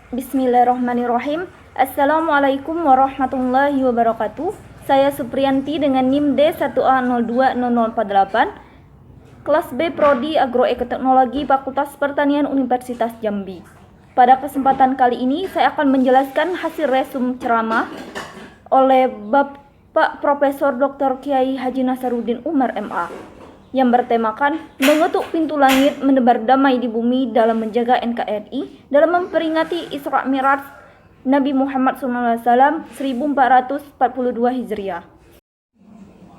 Bismillahirrahmanirrahim. Assalamualaikum warahmatullahi wabarakatuh. Saya Supriyanti dengan NIM D1A020048, kelas B Prodi Agroekoteknologi Fakultas Pertanian Universitas Jambi. Pada kesempatan kali ini saya akan menjelaskan hasil resum ceramah oleh Bapak Profesor Dr. Kiai Haji Nasaruddin Umar MA yang bertemakan mengetuk pintu langit menebar damai di bumi dalam menjaga NKRI dalam memperingati Isra Mi'raj Nabi Muhammad SAW 1442 Hijriah.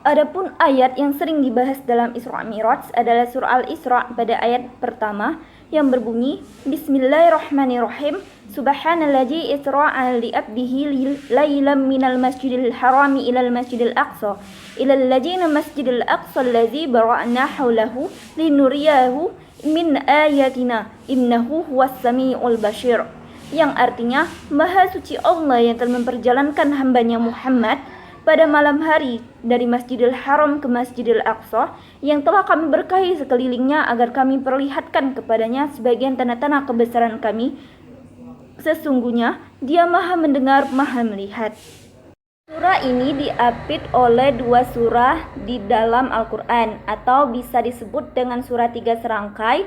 Adapun ayat yang sering dibahas dalam Isra Mi'raj adalah surah Al-Isra pada ayat pertama yang berbunyi Bismillahirrahmanirrahim. Subhanalladzi isra'a li 'abdihi lailan minal masjidil harami ilal masjidil aqsa ilal ladzina masjidil aqsa allazi bara'na haulahu linuriyahu min ayatina innahu huwas samiul basir, yang artinya Maha suci Allah yang telah memperjalankan hambanya Muhammad pada malam hari dari Masjidil Haram ke Masjidil Aqsa yang telah kami berkahi sekelilingnya agar kami perlihatkan kepadanya sebagian tanda-tanda kebesaran kami. Sesungguhnya Dia Maha mendengar, Maha melihat. Surah ini diapit oleh dua surah di dalam Al-Quran atau bisa disebut dengan surah tiga serangkai.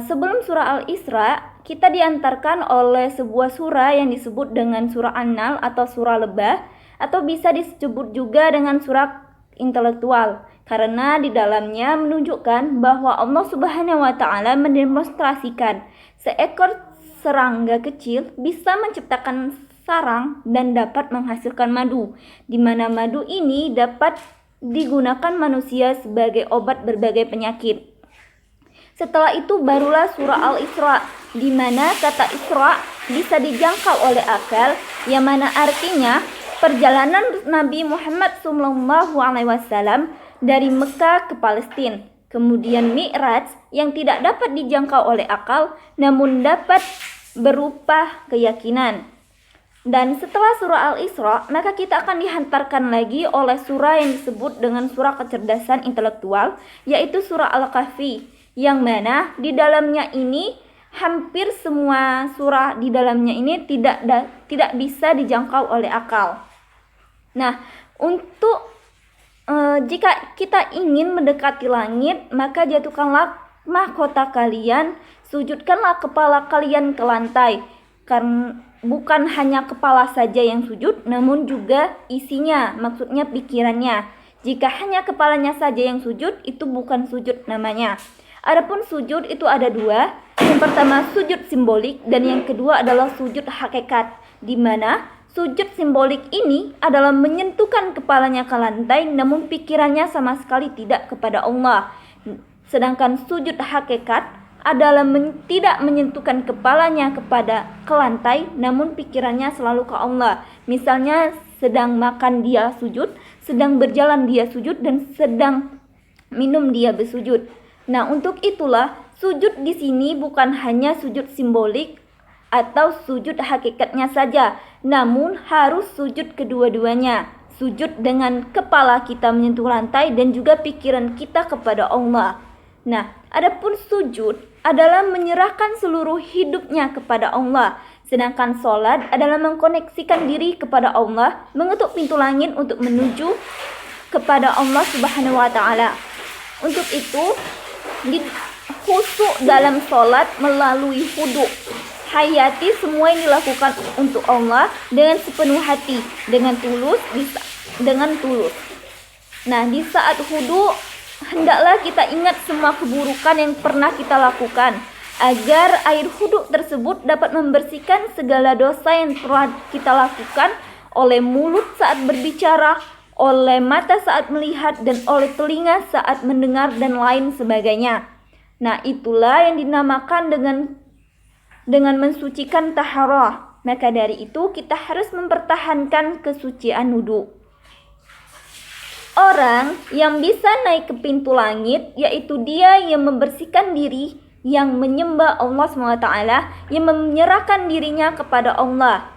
Sebelum surah Al-Isra, kita diantarkan oleh sebuah surah yang disebut dengan surah An-Nahl atau surah lebah, atau bisa disebut juga dengan surah intelektual, karena di dalamnya menunjukkan bahwa Allah Subhanahu wa Ta'ala mendemonstrasikan seekor serangga kecil bisa menciptakan sarang dan dapat menghasilkan madu, di mana madu ini dapat digunakan manusia sebagai obat berbagai penyakit. Setelah itu barulah surah Al-Isra, di mana kata Isra bisa dijangkau oleh akal, yang mana artinya perjalanan Nabi Muhammad SAW dari Mekah ke Palestina. Kemudian Mi'raj yang tidak dapat dijangkau oleh akal namun dapat berupa keyakinan. Dan setelah surah Al-Isra, maka kita akan dihantarkan lagi oleh surah yang disebut dengan surah kecerdasan intelektual, yaitu surah Al-Kahfi, yang mana di dalamnya ini hampir semua surah di dalamnya ini tidak bisa dijangkau oleh akal. Nah, untuk jika kita ingin mendekati langit, maka jatuhkanlah mahkota kalian, sujudkanlah kepala kalian ke lantai. Karena bukan hanya kepala saja yang sujud, namun juga isinya, maksudnya pikirannya. Jika hanya kepalanya saja yang sujud, itu bukan sujud namanya. Adapun sujud itu ada dua. Yang pertama sujud simbolik dan yang kedua adalah sujud hakikat, di mana sujud simbolik ini adalah menyentuhkan kepalanya ke lantai namun pikirannya sama sekali tidak kepada Allah. Sedangkan sujud hakikat adalah tidak menyentuhkan kepalanya ke lantai namun pikirannya selalu ke Allah. Misalnya sedang makan dia sujud, sedang berjalan dia sujud, dan sedang minum dia bersujud. Nah, untuk itulah sujud di sini bukan hanya sujud simbolik atau sujud hakikatnya saja, namun harus sujud kedua-duanya. Sujud dengan kepala kita menyentuh lantai dan juga pikiran kita kepada Allah. Nah, adapun sujud adalah menyerahkan seluruh hidupnya kepada Allah. Sedangkan sholat adalah mengkoneksikan diri kepada Allah, mengetuk pintu langit untuk menuju kepada Allah Subhanahu wa Ta'ala. Untuk itu, khusyuk dalam sholat melalui hudu. Hayati semua yang dilakukan untuk Allah dengan sepenuh hati, dengan tulus. Nah, di saat hudu hendaklah kita ingat semua keburukan yang pernah kita lakukan, agar air hudu tersebut dapat membersihkan segala dosa yang telah kita lakukan oleh mulut saat berbicara, oleh mata saat melihat, dan oleh telinga saat mendengar, dan lain sebagainya. Nah, itulah yang dinamakan dengan mensucikan taharah. Maka dari itu kita harus mempertahankan kesucian wudu. Orang yang bisa naik ke pintu langit yaitu dia yang membersihkan diri, yang menyembah Allah SWT, yang menyerahkan dirinya kepada Allah.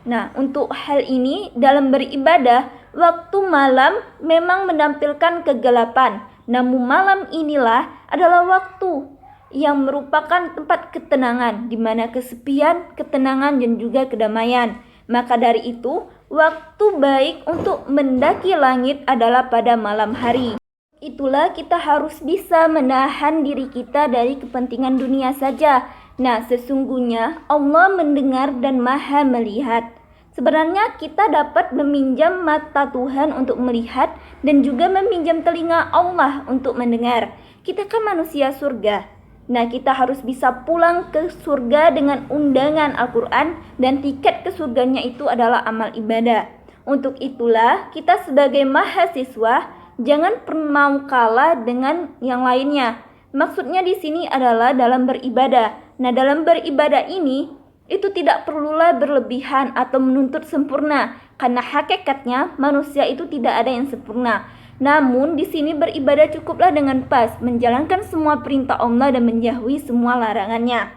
Nah, untuk hal ini dalam beribadah, waktu malam memang menampilkan kegelapan. Namun malam inilah adalah waktu yang merupakan tempat ketenangan, di mana kesepian, ketenangan, dan juga kedamaian. Maka dari itu, waktu baik untuk mendaki langit adalah pada malam hari. Itulah kita harus bisa menahan diri kita dari kepentingan dunia saja. Nah, sesungguhnya Allah mendengar dan Maha melihat. Sebenarnya kita dapat meminjam mata Tuhan untuk melihat dan juga meminjam telinga Allah untuk mendengar. Kita kan manusia surga. Nah, kita harus bisa pulang ke surga dengan undangan Al-Quran, dan tiket ke surganya itu adalah amal ibadah. Untuk itulah kita sebagai mahasiswa jangan pernah mau kalah dengan yang lainnya. Maksudnya di sini adalah dalam beribadah. Nah, dalam beribadah ini itu tidak perlulah berlebihan atau menuntut sempurna, karena hakikatnya manusia itu tidak ada yang sempurna. Namun di sini beribadah cukuplah dengan pas, menjalankan semua perintah Allah dan menjauhi semua larangannya.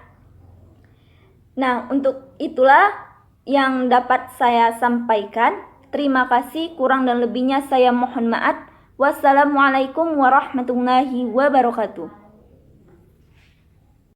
Nah, untuk itulah yang dapat saya sampaikan. Terima kasih, kurang dan lebihnya saya mohon maaf. Wassalamualaikum warahmatullahi wabarakatuh.